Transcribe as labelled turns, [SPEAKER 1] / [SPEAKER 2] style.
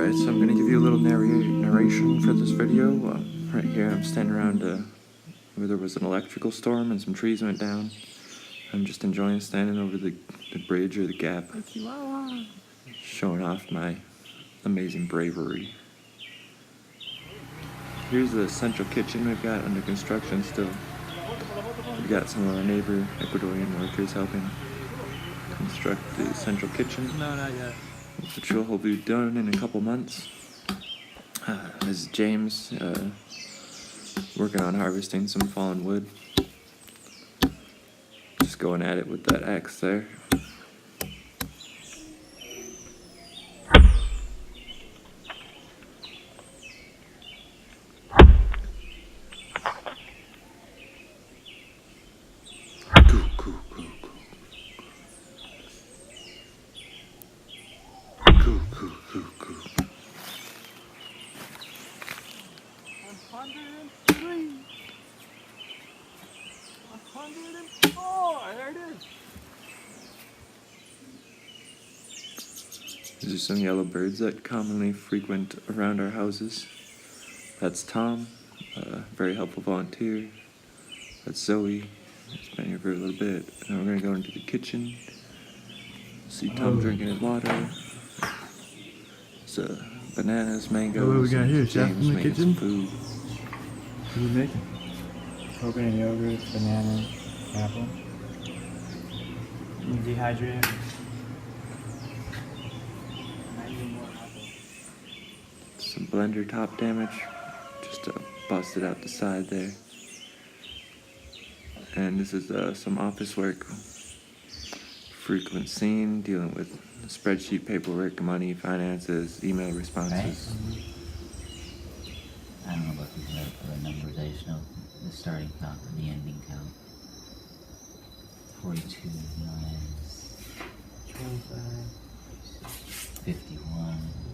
[SPEAKER 1] Alright, so I'm going to give you a little narration for this video. Right here I'm standing around where there was an electrical storm and some trees went down. I'm just enjoying standing over the bridge or the gap, showing off my amazing bravery. Here's the central kitchen we've got under construction still. We've got some of our neighbor Ecuadorian workers helping construct the central kitchen.
[SPEAKER 2] No, not yet.
[SPEAKER 1] Which will hopefully be done in a couple months. This is James, working on harvesting some fallen wood. Just going at it with that axe there.
[SPEAKER 2] There it is.
[SPEAKER 1] These are some yellow birds that commonly frequent around our houses. That's Tom, a very helpful volunteer. That's Zoe, she's been here for a little bit. And we're going to go into the kitchen. See Tom drinking his water. So bananas, mangoes.
[SPEAKER 2] What we got here? Chef
[SPEAKER 1] James
[SPEAKER 2] in the
[SPEAKER 1] making
[SPEAKER 2] kitchen?
[SPEAKER 1] some food.
[SPEAKER 2] What are you making?
[SPEAKER 3] Coconut yogurt, banana, apple. Dehydrated.
[SPEAKER 1] Some blender top damage, just busted out the side there. And this is some office work. Frequent scene, dealing with spreadsheet paperwork, money, finances, email responses.
[SPEAKER 4] I don't know about these other numbers, I just know the starting count and the ending count. 42 minus 25, 51.